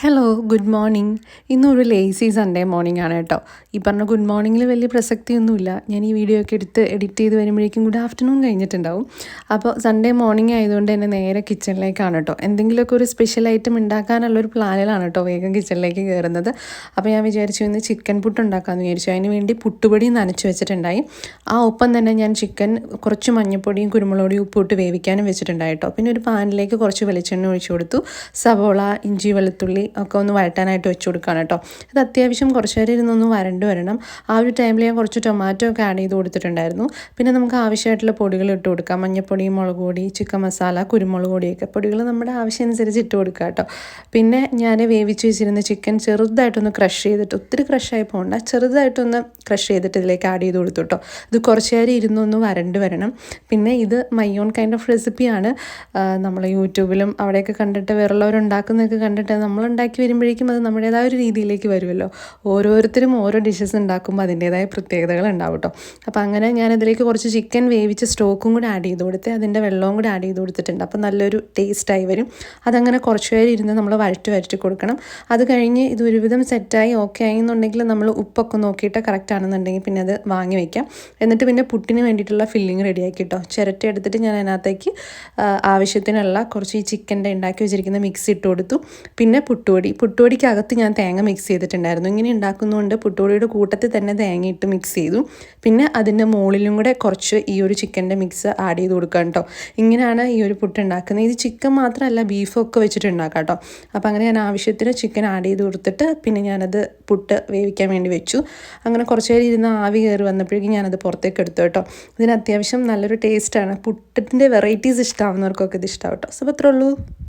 Hello good morning. ഇന്നൊരു lazy Sunday morning ആണ് കേട്ടോ. ഈ പറഞ്ഞ ഗുഡ് മോർണിംഗിൽ വലിയ പ്രസക്തിയൊന്നുമില്ല. ഞാൻ ഈ വീഡിയോ ഒക്കെ എടുത്ത് എഡിറ്റ് ചെയ്ത് വരുമ്പോഴേക്കും ഗുഡ് ആഫ്റ്റർനൂൺ കഴിഞ്ഞിട്ടുണ്ടാവും. അപ്പോൾ സൺഡേ മോർണിംഗ് ആയതുകൊണ്ട് തന്നെ നേരെ കിച്ചണിലേക്കാണ് കേട്ടോ. എന്തെങ്കിലുമൊക്കെ ഒരു സ്പെഷ്യൽ ഐറ്റം ഉണ്ടാക്കാനുള്ളൊരു പ്ലാനിലാണ് കേട്ടോ വേഗം കിച്ചണിലേക്ക് കയറുന്നത്. അപ്പോൾ ഞാൻ വിചാരിച്ചു ഇന്ന് ചിക്കൻ പുട്ട് ഉണ്ടാക്കാമെന്ന് വിചാരിച്ചു. അതിന് വേണ്ടി പുട്ടുപൊടി നനച്ച് വെച്ചിട്ടുണ്ടായി. ആ ഒപ്പം തന്നെ ഞാൻ ചിക്കൻ കുറച്ച് മഞ്ഞൾപ്പൊടിയും കുരുമുളക് പൊടിയും ഉപ്പിട്ട് വേവിക്കാനും വെച്ചിട്ടുണ്ടായി കേട്ടോ. പിന്നെ ഒരു പാനിലേക്ക് കുറച്ച് വെളിച്ചെണ്ണ ഒഴിച്ചു കൊടുത്തു. സവോള, ഇഞ്ചി, വെളുത്തുള്ളി ഒക്കെ ഒന്ന് വഴറ്റാനായിട്ട് വെച്ച് കൊടുക്കുകയാണ് കേട്ടോ. ഇത് അത്യാവശ്യം കുറച്ച് നേരം ഇരുന്നൊന്ന് വരണ്ട് വരണം. ആ ഒരു ടൈമിൽ ഞാൻ കുറച്ച് ടൊമാറ്റോ ഒക്കെ ആഡ് ചെയ്ത് കൊടുത്തിട്ടുണ്ടായിരുന്നു. പിന്നെ നമുക്ക് ആവശ്യമായിട്ടുള്ള പൊടികൾ ഇട്ട് കൊടുക്കാം. മഞ്ഞൾപ്പൊടി, മുളക് പൊടി, ചിക്കൻ മസാല, കുരുമുളക് പൊടിയൊക്കെ പൊടികൾ നമ്മുടെ ആവശ്യം അനുസരിച്ച് ഇട്ട് കൊടുക്കുക കേട്ടോ. പിന്നെ ഞാൻ വേവിച്ച് വെച്ചിരുന്ന ചിക്കൻ ചെറുതായിട്ടൊന്ന് ക്രഷ് ചെയ്തിട്ട്, ഒത്തിരി ക്രഷായി പോകണ്ട, ചെറുതായിട്ടൊന്ന് ക്രഷ് ചെയ്തിട്ട് ഇതിലേക്ക് ആഡ് ചെയ്ത് കൊടുത്തു കേട്ടോ. ഇത് കുറച്ച് നേരം ഇരുന്നൊന്ന് വരണ്ട് വരണം. പിന്നെ ഇത് മൈ ഓൺ കൈൻഡ് ഓഫ് റെസിപ്പിയാണ്. നമ്മൾ യൂട്യൂബിലും അവിടെയൊക്കെ കണ്ടിട്ട് വേറുള്ളവരുണ്ടാക്കുന്നതൊക്കെ കണ്ടിട്ട് നമ്മളുണ്ടാക്കി വരുമ്പോഴേക്കും അത് നമ്മുടേതായ ഒരു രീതിയിലേക്ക് വരുമല്ലോ. ഓരോരുത്തരും ഓരോ ഡിഷസ് ഉണ്ടാക്കുമ്പോൾ അതിൻ്റേതായ പ്രത്യേകതകൾ ഉണ്ടാവും കേട്ടോ. അപ്പോൾ അങ്ങനെ ഞാനതിലേക്ക് കുറച്ച് ചിക്കൻ വേവിച്ച് സ്റ്റോക്കും കൂടെ ആഡ് ചെയ്ത് കൊടുത്ത് അതിൻ്റെ വെള്ളവും കൂടെ ആഡ് ചെയ്ത് കൊടുത്തിട്ടുണ്ട്. അപ്പോൾ നല്ലൊരു ടേസ്റ്റായി വരും. അതങ്ങനെ കുറച്ച് പേര് ഇരുന്ന് നമ്മൾ വഴറ്റി കൊടുക്കണം. അത് കഴിഞ്ഞ് ഇത് ഒരുവിധം സെറ്റായി ഓക്കെ ആയി എന്നുണ്ടെങ്കിൽ നമ്മൾ ഉപ്പൊക്കെ നോക്കിയിട്ട് കറക്റ്റ് ആണെന്നുണ്ടെങ്കിൽ പിന്നെ അത് വാങ്ങി വയ്ക്കാം. എന്നിട്ട് പിന്നെ പുട്ടിന് വേണ്ടിയിട്ടുള്ള ഫില്ലിങ് റെഡിയാക്കി കേട്ടോ. ചിരട്ട എടുത്തിട്ട് ഞാൻ അതിനകത്തേക്ക് ആവശ്യത്തിനുള്ള കുറച്ച് ഈ ചിക്കൻ്റെ ഉണ്ടാക്കി വെച്ചിരിക്കുന്ന മിക്സ് ഇട്ട് കൊടുത്തു. പിന്നെ പുട്ടുപൊടിക്കകത്ത് ഞാൻ തേങ്ങ മിക്സ് ചെയ്തിട്ടുണ്ടായിരുന്നു. ഇങ്ങനെ ഉണ്ടാക്കുന്നതുകൊണ്ട് പുട്ടുപൊടിയുടെ കൂട്ടത്തിൽ തന്നെ തേങ്ങ ഇട്ട് മിക്സ് ചെയ്തു. പിന്നെ അതിൻ്റെ മുകളിലും കൂടെ കുറച്ച് ഈ ഒരു ചിക്കൻ്റെ മിക്സ് ആഡ് ചെയ്ത് കൊടുക്കാം കേട്ടോ. ഇങ്ങനെയാണ് ഈ ഒരു പുട്ട് ഉണ്ടാക്കുന്നത്. ഇത് ചിക്കൻ മാത്രമല്ല ബീഫൊക്കെ വെച്ചിട്ട് ഉണ്ടാക്കാം കേട്ടോ. അപ്പോൾ അങ്ങനെ ഞാൻ ആവശ്യത്തിന് ചിക്കൻ ആഡ് ചെയ്ത് കൊടുത്തിട്ട് പിന്നെ ഞാനത് പുട്ട് വേവിക്കാൻ വേണ്ടി വെച്ചു. അങ്ങനെ കുറച്ച് നേരം ഇരുന്ന് ആവി കയറി വന്നപ്പോഴേക്കും ഞാനത് പുറത്തേക്ക് എടുത്തു കേട്ടോ. ഇതിന് അത്യാവശ്യം നല്ലൊരു ടേസ്റ്റാണ്. പുട്ടിൻ്റെ വെറൈറ്റീസ് ഇഷ്ടമാവുന്നവർക്കൊക്കെ ഇത് ഇഷ്ടമാവും കേട്ടോ. സോ അത്രേ ഉള്ളൂ.